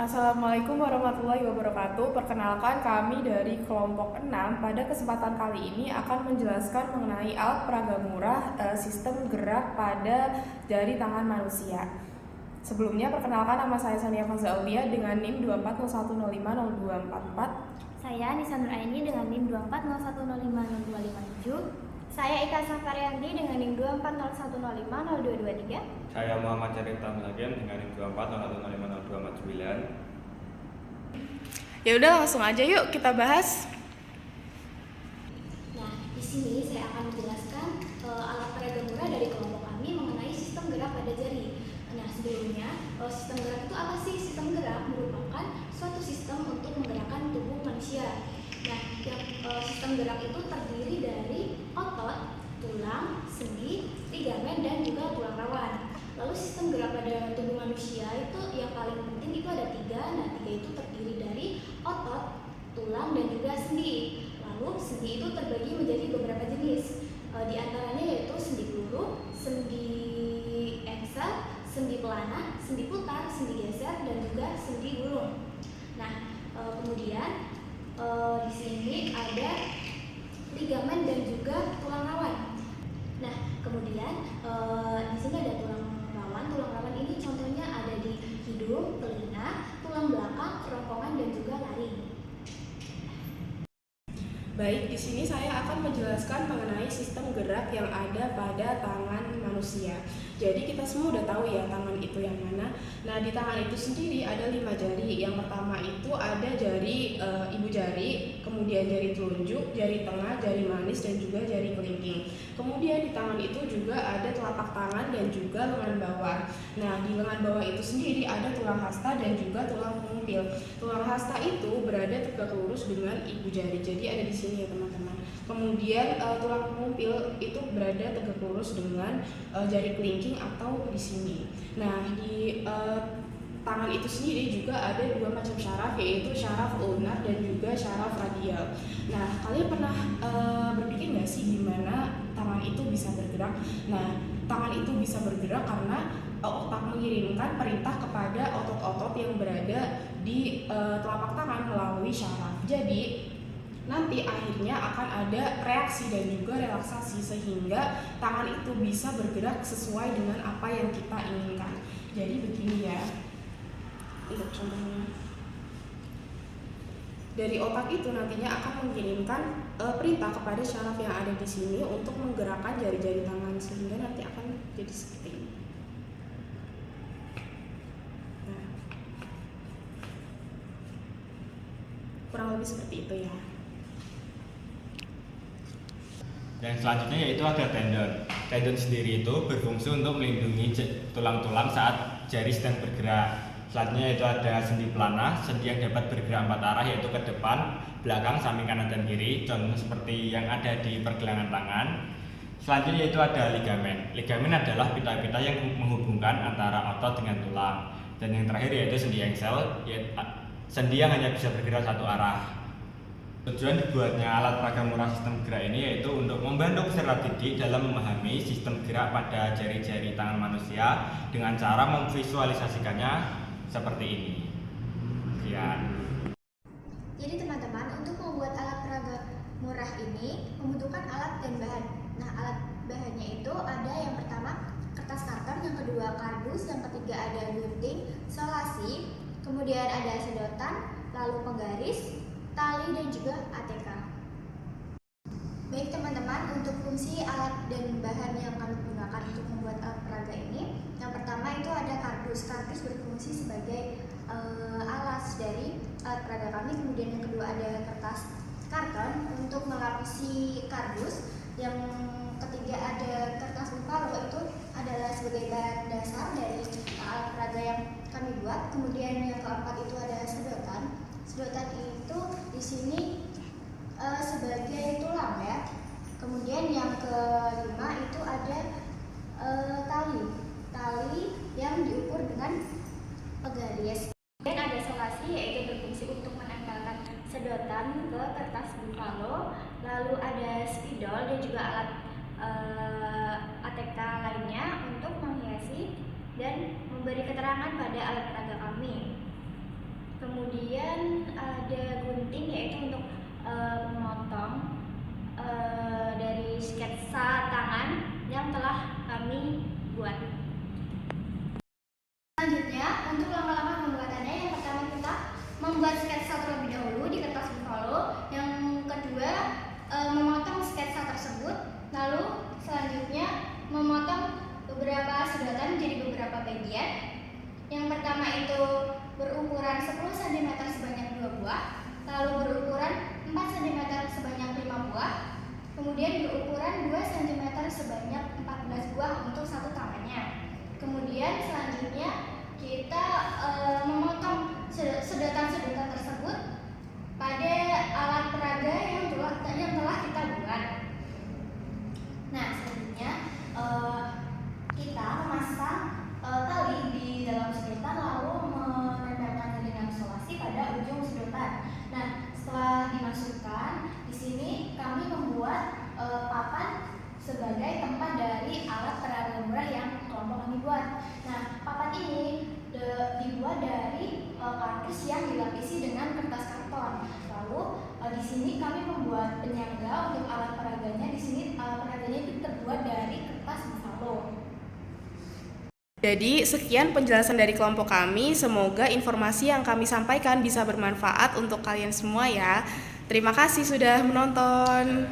Assalamualaikum warahmatullahi wabarakatuh. Perkenalkan kami dari kelompok 6. Pada kesempatan kali ini akan menjelaskan mengenai alat peraga murah sistem gerak pada jari tangan manusia. Sebelumnya perkenalkan, nama saya Sania Fazza Aulia dengan NIM 2401050244. Saya Nisa Nuraini dengan NIM 2401050257. Saya Ika Safaryandi dengan NIM 2401050223. Saya Muhammad Cerita Melagian dengan NIM 2401050249. Ya udah, langsung aja yuk kita bahas. Nah, di sini saya akan menjelaskan alat peraga murah dari kelompok kami mengenai sistem gerak pada jari. Nah, sebelumnya sistem gerak itu apa sih? Sistem gerak merupakan suatu sistem untuk menggerakkan tubuh manusia. Nah, sistem gerak itu terdiri dari otot, tulang, sendi, ligamen, dan juga tulang rawan. Lalu sistem gerak pada tubuh manusia itu yang paling penting itu ada 3. Nah, 3 itu terdiri dari otot, tulang, dan juga sendi. Lalu sendi itu terbagi menjadi beberapa jenis. Di antaranya yaitu sendi peluru, sendi engsel, sendi pelana, sendi putar, sendi geser, dan juga sendi gulung. Nah, kemudian di sini ada ligamen dan juga tulang rawan. Nah, kemudian di sini ada tulang rawan. Tulang rawan ini contohnya ada di hidung, telinga, tulang belakang, kerongkongan, dan juga laring. Baik, di sini saya akan menjelaskan mengenai sistem gerak yang ada pada tangan manusia. Jadi kita semua udah tahu ya tangan itu yang mana. Nah, di tangan itu sendiri ada 5 jari. Yang pertama itu ada jari ibu jari, kemudian jari telunjuk, jari tengah, jari manis, dan juga jari kelingking. Kemudian di tangan itu juga ada telapak tangan dan juga lengan bawah. Nah, di lengan bawah itu sendiri ada tulang hasta dan juga tulang pengumpil. Tulang hasta itu berada tegak lurus dengan ibu jari. Jadi ada di sini ya teman-teman. Kemudian tulang pengumpil itu berada tegak lurus dengan jari kelingking atau di sini. Nah, di tangan itu sendiri juga ada 2 macam syaraf, yaitu syaraf ulnar dan juga syaraf radial. Nah, kalian pernah berpikir nggak sih gimana tangan itu bisa bergerak? Nah, tangan itu bisa bergerak karena otak mengirimkan perintah kepada otot-otot yang berada di telapak tangan melalui syaraf. Jadi nanti akhirnya akan ada reaksi dan juga relaksasi sehingga tangan itu bisa bergerak sesuai dengan apa yang kita inginkan. Jadi begini ya, untuk contohnya. Dari otak itu nantinya akan mengirimkan perintah kepada syaraf yang ada di sini untuk menggerakkan jari-jari tangan sehingga nanti akan jadi seperti ini. Nah, kurang lebih seperti itu ya. Yang selanjutnya yaitu ada tendon. Tendon sendiri itu berfungsi untuk melindungi tulang-tulang saat jari sedang bergerak. Selanjutnya itu ada sendi pelana, sendi yang dapat bergerak 4 arah yaitu ke depan, belakang, samping kanan dan kiri, contoh seperti yang ada di pergelangan tangan. Selanjutnya itu ada ligamen. Ligamen adalah pita-pita yang menghubungkan antara otot dengan tulang. Dan yang terakhir yaitu sendi engsel, yaitu sendi yang hanya bisa bergerak satu arah. Tujuan dibuatnya alat peraga murah sistem gerak ini yaitu untuk membantu peserta didik dalam memahami sistem gerak pada jari-jari tangan manusia dengan cara memvisualisasikannya seperti ini. Sekian. Jadi teman-teman, untuk membuat alat peraga murah ini membutuhkan alat dan bahan. Nah, alat bahannya itu ada yang pertama kertas karton, yang kedua kardus, yang ketiga ada gunting, selasi, kemudian ada sedotan, lalu penggaris, tali, dan juga ATK. Baik teman-teman, untuk fungsi alat dan bahan yang kami gunakan untuk membuat alat peraga ini, yang pertama itu ada kardus. Kardus berfungsi sebagai alas dari alat peraga kami. Kemudian yang kedua ada kertas karton untuk melapisi kardus. Yang ketiga ada kertas buffalo, itu adalah sebagai bahan dasar dari alat peraga yang kami buat. Kemudian yang keempat itu ada sedotan. Sedotan itu di sini sebagai tulang ya. Kemudian yang kelima itu ada tali yang diukur dengan penggaris. Kemudian ada selasi, yaitu berfungsi untuk menempelkan sedotan ke kertas buffalo. Lalu ada spidol dan juga alat ATK lainnya untuk menghiasi dan memberi keterangan pada alat peraga kami. 10 cm sebanyak 2 buah, lalu berukuran 4 cm sebanyak 5 buah, kemudian berukuran 2 cm sebanyak 14 buah untuk satu tangannya. Kemudian selanjutnya kita memotong sedotan-sedotan tersebut pada alat peraga yang telah kita buat. Nah, selanjutnya kita memasang tali di dalam sedotan lalu menempelkannya dengan isolasi pada ujung sedotan. Nah, setelah dimasukkan, di sini kami membuat papan sebagai tempat dari alat peraga murah yang kelompok kami buat. Nah, papan ini dibuat dari kardus yang dilapisi dengan kertas karton. Lalu di sini kami membuat penyangga untuk alat peraganya. Di sini alat peraganya itu terbuat dari kertas buffalo. Jadi sekian penjelasan dari kelompok kami. Semoga informasi yang kami sampaikan bisa bermanfaat untuk kalian semua ya. Terima kasih sudah menonton.